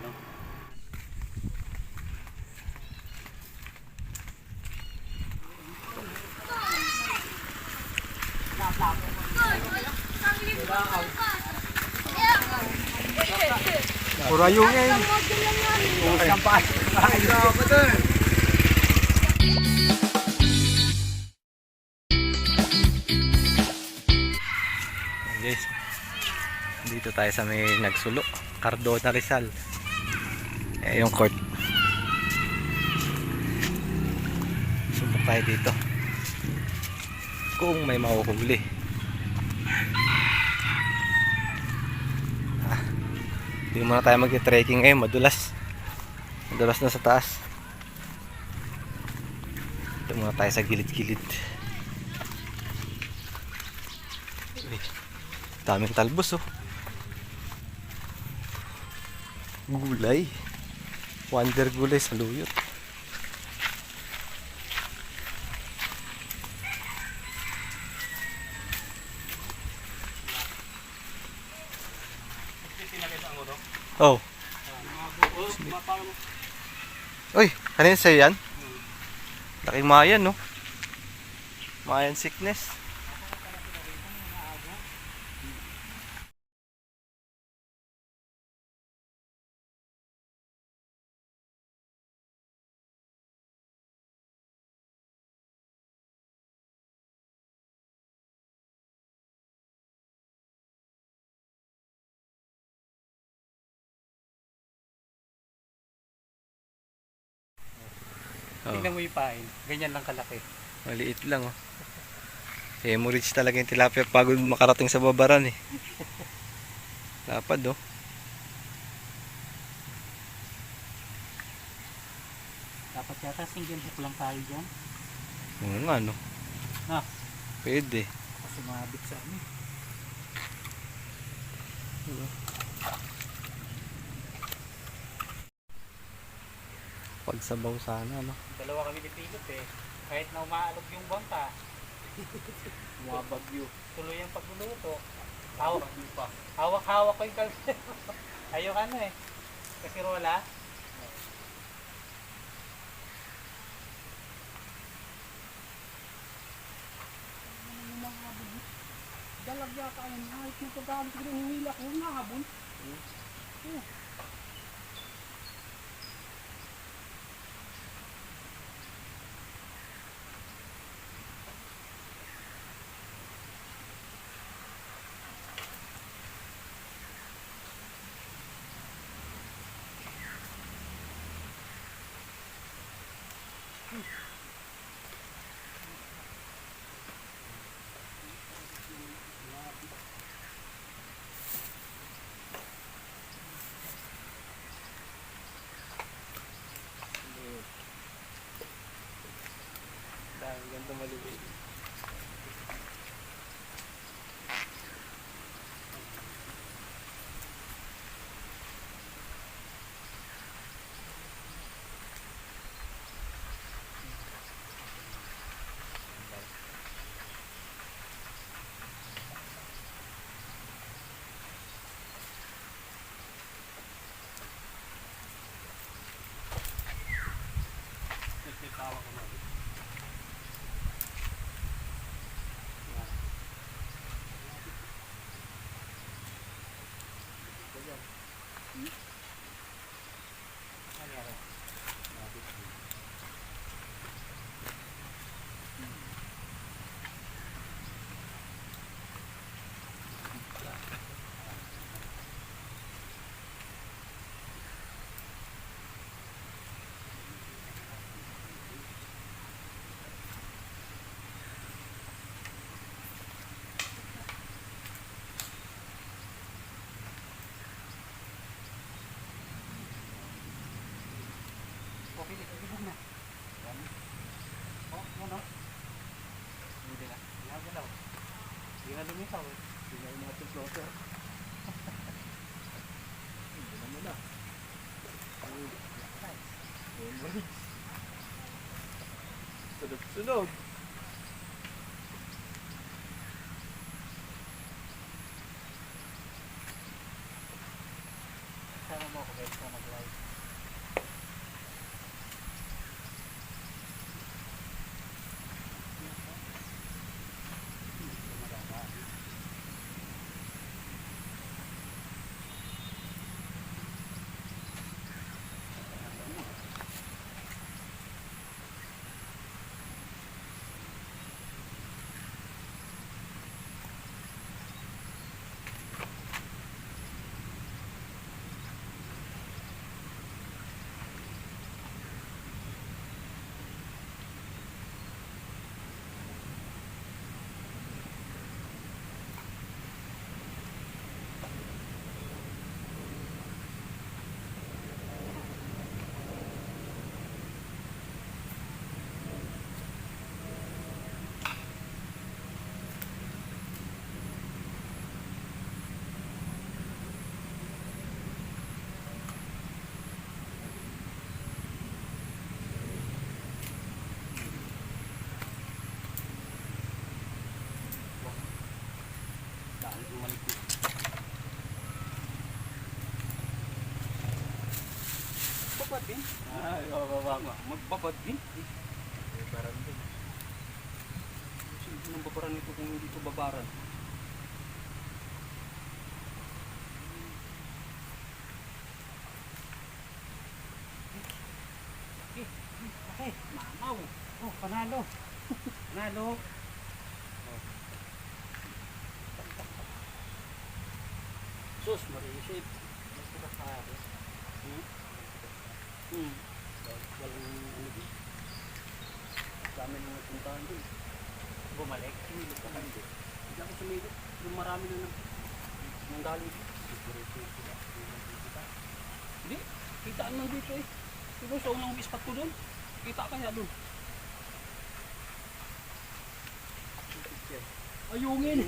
ano. Pura yung eh. Guys, dito tayo sa may nagsulo, Cardona Rizal. Yung court. Subok tayo dito kung may mahuhuli. Hindi muna tayo mag-trekking ngayon, madulas na sa taas. Dito muna tayo sa gilid-gilid. Daming talbos oh. Gulay. Wonder gulay sa luyot. Oh. Uy, kanina sa'yo yan? Laking mayan no? Mayan sickness. Tingnan mo yung pain. Ganyan lang kalaki. Maliit lang oh. Hemorrhage talaga yung tilapia pagod makarating sa babaran eh. Lapad oh. Dapat yata single hook lang tayo dyan. Oo nga no. Ah. Pwede. Kasi mabit sa amin. Pagsabaw sana no. Dalawa kami ni Pilot eh. Kahit na umaalog yung bangka. Bumabagyo. Tuloy ang pagluluto. Hawak-hawak ko yung kalsero. Ayaw ano eh. Kasirola. Dalag yata yan. Kahit yung pagkakamit ko ng hihila ko, nahabon. Dahil ganito maliliit. Okay, ibig na. Oh, ano? Hindi na. Galaw. Hindi na lumitaw eh. Hindi na yung mga floater. Hindi na muna. Sunog-sunog. Sarang mo kung guys ko mag-live. Babad din. Ay, bababa. Magbabad din. Baran din. Sino nang babaran ito kung hindi ito babaran? Okay, mamaw. Oh, panalo. Panalo. Sus, mariisip. Walang ano din. Dami nang nagpuntahan din. Bumalik. Sumilip ka hindi. Hindi ako sumilip. Yung marami na nanggaling. Hindi. Kitaan lang dito eh. Siguro sa unang spot ko doon. Kita kaya doon. Ayungin.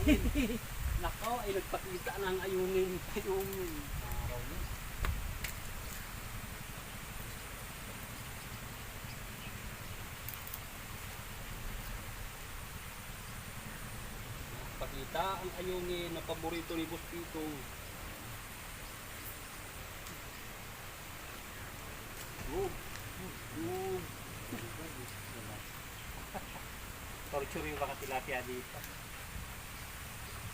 Nakaw ay nagpakita ng ayungin. Ayungin. Araw na. Pakita ang ayungin na paborito ni Boss Pito. Torture yung baka tilapia dito.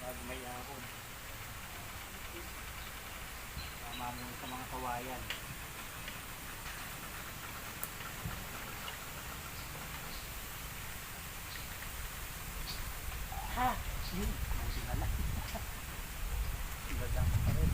Bago may ahon. Tama mo sa mga kawayan. Ha! Yun! Ang sinala. Ganda pa rin.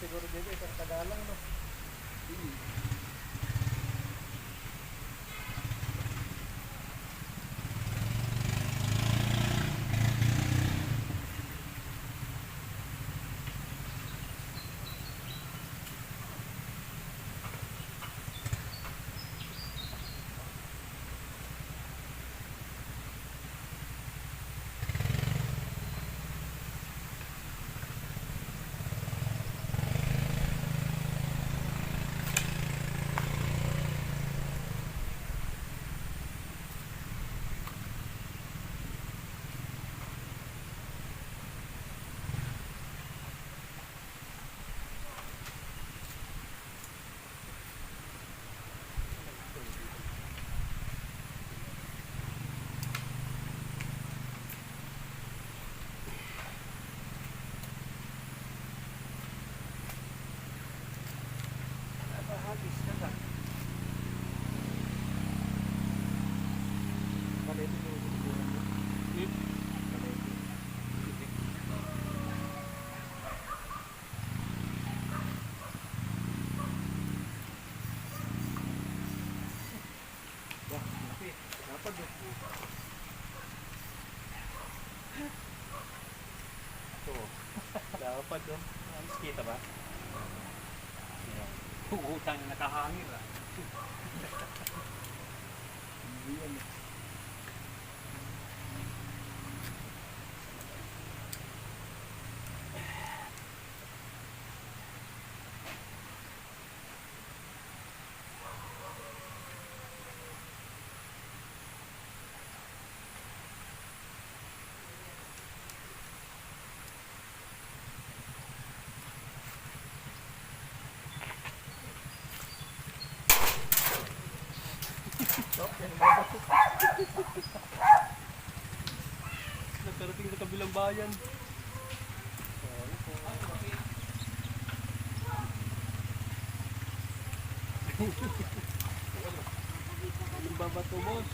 Siguro dito, isang kadalang, no? Agis ka ka. Palete mo yung bulan mo. Palete. Wah, laki. Dapat yun. Ito. Dapat yun. Kita ba? Utang na nakahangir ah. Hindi yan. Nakarating sa kabilang bayan. Anong babato, boss?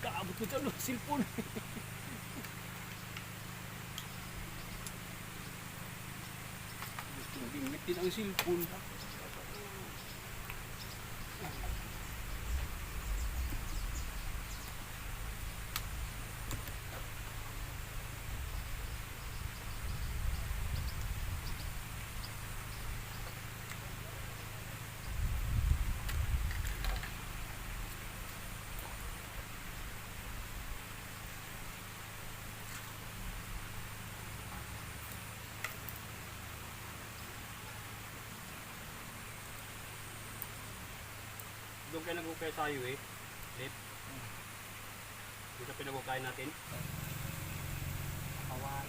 Kaabot ko dyan, cellphone. Ingit din ang cellphone. Doon kayo nag-ukay sa highway. Lip. Dito pinag-ukay natin. Kawan.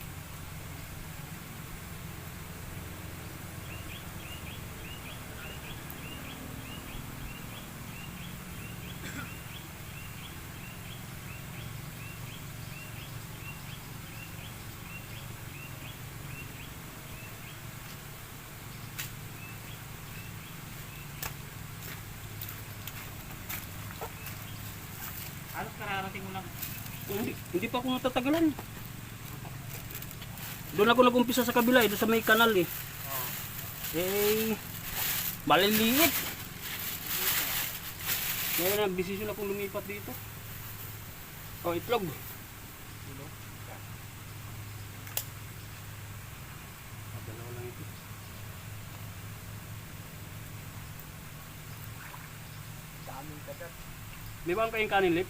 Halos kararating mo lang. Hindi pa ako natatagalan. Doon ako nag-umpisa sa kabila, doon sa may kanal eh. Oo. Eh, maliliit. Ngayon na, desisyon akong lumipat dito. O, itlog. Dalawa lang ito. Daming kagat. May bang kayong kanin, Lip?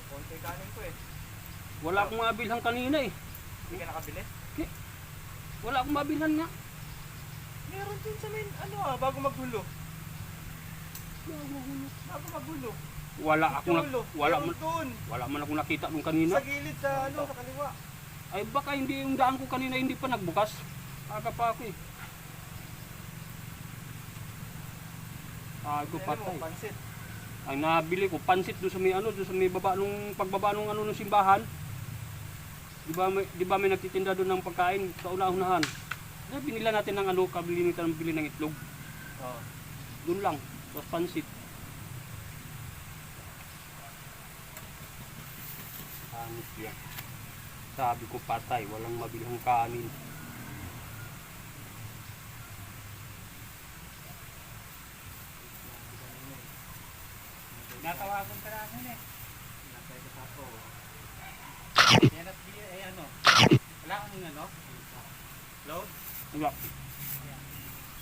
Konti kanin ko eh. Wala akong mabilhan kanina eh. Hindi ka nakabili? Wala akong mabilhan nga. Meron din sa main, bago maghulo. Bago maghulo. Wala akong Tulo. wala Meron man doon. wala man akong nakita nung kanina. Sa gilid sa sa kaliwa. Ay baka hindi yung daan ko kanina hindi pa nagbukas. Aga pa ako eh. Ako patay. Pansit. Ang nabili ko pansit doon sa may ano, doon sa may baba nung pagbaba nung ano nung simbahan. Di ba may nagtitinda doon ng pagkain sa una-unahan. Binila natin ng ano, bili ng itlog. Oo. Doon lang, tapos pansit. Anis yan. Sabi ko patay, walang mabilhang kanin. Natawagan ka namin eh. Natay ko ako. Yan at ay ano. Wala kang ano? Load? Wala.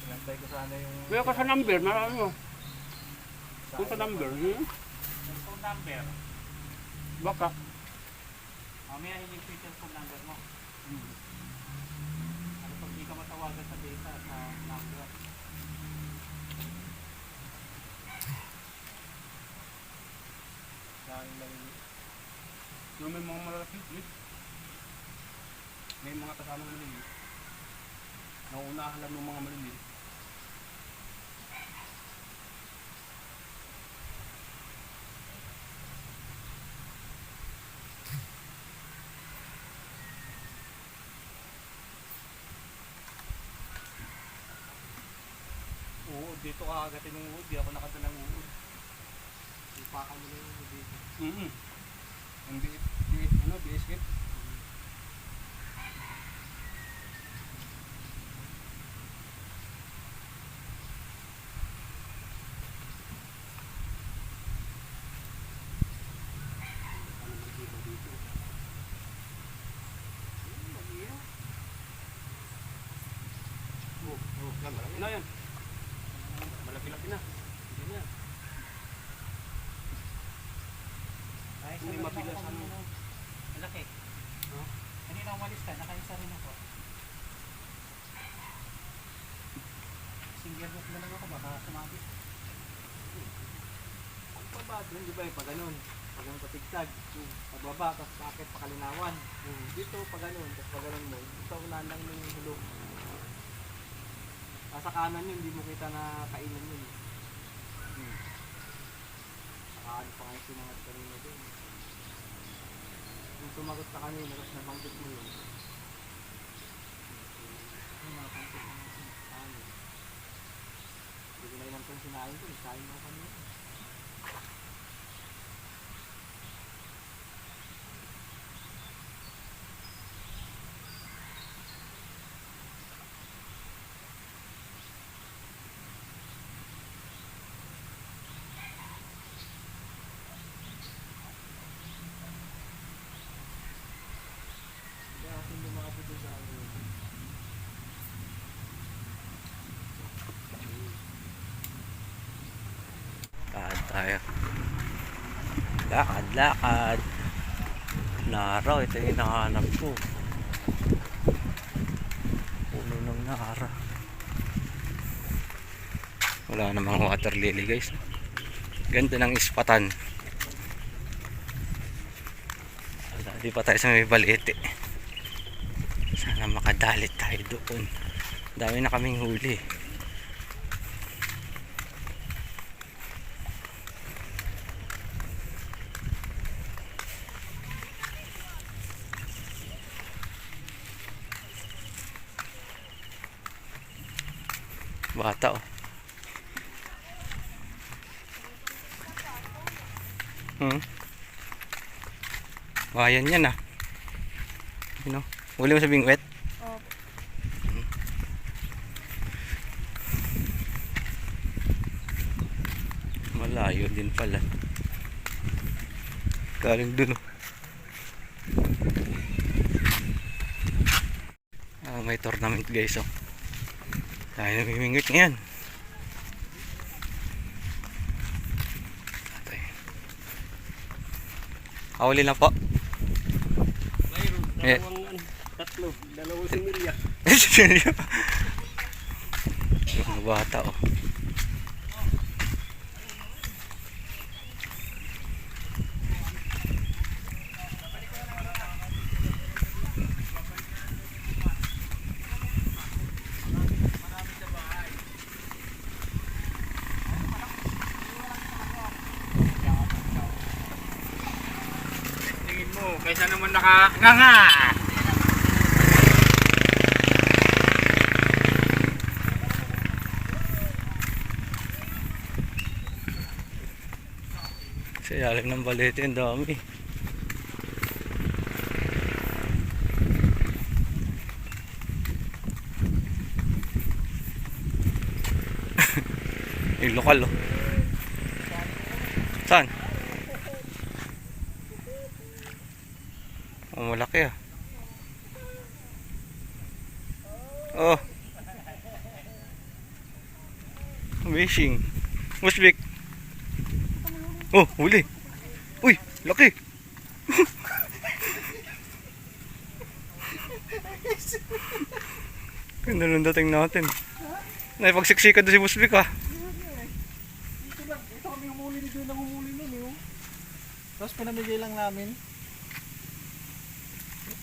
Nantay ko sana yung... Kaya ka sa number, marami mo. Kung sa number, Yung phone number. baka. Mamaya yung phone number mo. Ano pag di ka matawagan sa data sa number? Yung may mga malalaki, may mga kasamang maliliit. Nauunahan lang ng mga maliliit. Oo, dito ka agatin ng uod. Di ako nakadala ng uod. Ipakan mo na yung uod dito. Ang biskit. Malaki na yan. Malaki-laki na. Hindi na. Ay, Hindi mabigas ano. Malaki. Huh? Kanina umalis ka, nakaisa rin ako. Single book na lang ako, baka sumabit. Ang pababa doon, di ba yung pag ganun? Pag ganun patigsag, pagbaba, tapos bakit pakalinawan. Dito pag ganun, tapos pag ganun mo, ito ulan lang yung hulog. Sa kanan yun, hindi mo kita na kainan yun. Saka ano pa nga yung sinangat kanina doon. Kung sumagot ka kanina, tapos nabanggit mo yun. Yung mga pansit na natin, ano. Hindi ko na ilang kong sinain ko, isain mo kanina. Kaya aking lumabot doon sa ano. Lakad tayo. Lakad. Naraw, ito yung hinahanap ko. Puno ng nara. Wala namang water lily guys. Ganda ng ispatan. Di pa tayo sa may balete. Sana makadalit tayo doon. Dami na kaming huli. Bata oh. Bayan yan ah. You know, huli mo sa bingwet? Malayo din pala. Galing dun oh. May tournament guys oh. Tayo namimingwit ngayon. Huli na po. Mayroon dalawang similya. Seryo? Mga bata oh. Kaysa naman nakanganga. Sa ilalim ng balete, ang dami. Yung lokal oh. Saan? Oh, malaki ah. Oh. Amazing. Mas big. Oh, huli. Uy, laki. Ganda nung dating natin. Naipagsiksikan doon si Busbik ah. Ito kami humuli ni Joy, nanguhuli nun eh. Tapos pinamigay lang namin.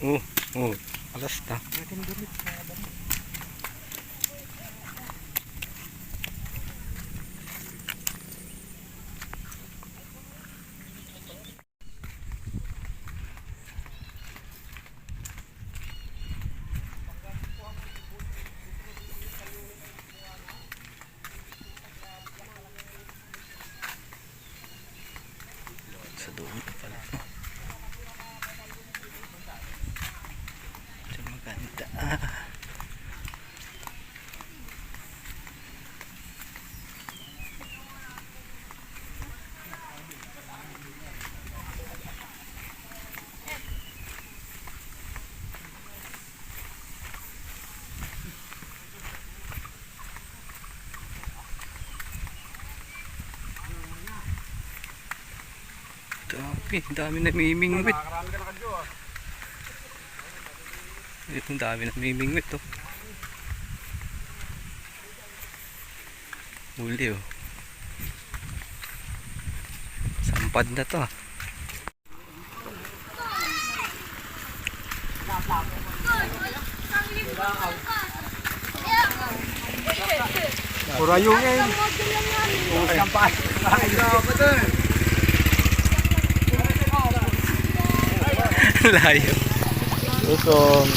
Oh, oh. Alas na. May kinigamit mga dami. Sa doon pala. Ito maganda ah. Dami na mimingwit. Nakakarami ka na kadyo ah. Ito dami na mimingwit oh. Huli oh. Sampad na to ah. Pura yung eh. Layo. Lusong.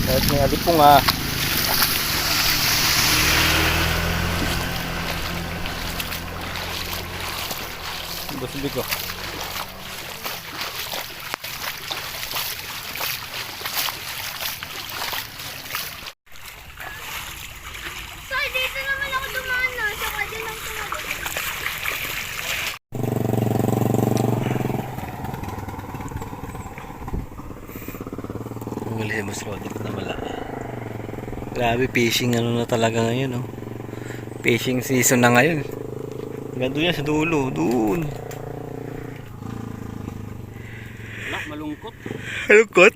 Kahit may alipong ah. Busbik ko. Sir, dito naman ako dumaan na. Saka dyan lang tumagot. Huli si Boss Rodrick na malaki. Grabe fishing ano na talaga ngayon oh. Fishing season na ngayon. Gando yan sa dulo, doon. Wala, malungkot. Halukot?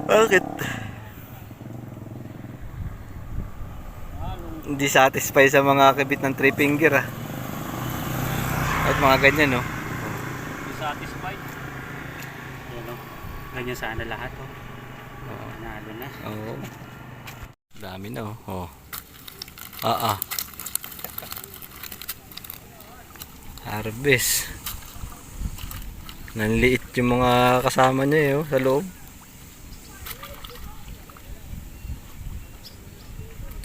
Bakit? Hindi satisfy sa mga kabit ng three finger ah. At mga ganyan no. Satisfied. Yan o. Ganyan sana lahat o. Oo. Nanalo na. Oo. Dami na oh. Harvest. Nanliit yung mga kasama niya eh, oh, sa loob.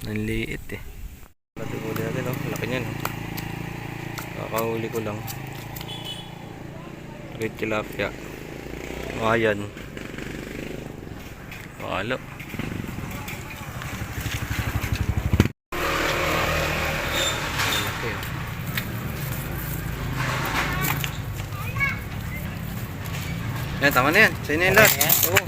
Nanliit eh. Natihuli natin oh. Laki niyan oh. Kakahuli ko lang. Red tilapia. Ayan. Walo. Laki oh. Yan, tama na yan. Sa'yo na yan lahat. Oo.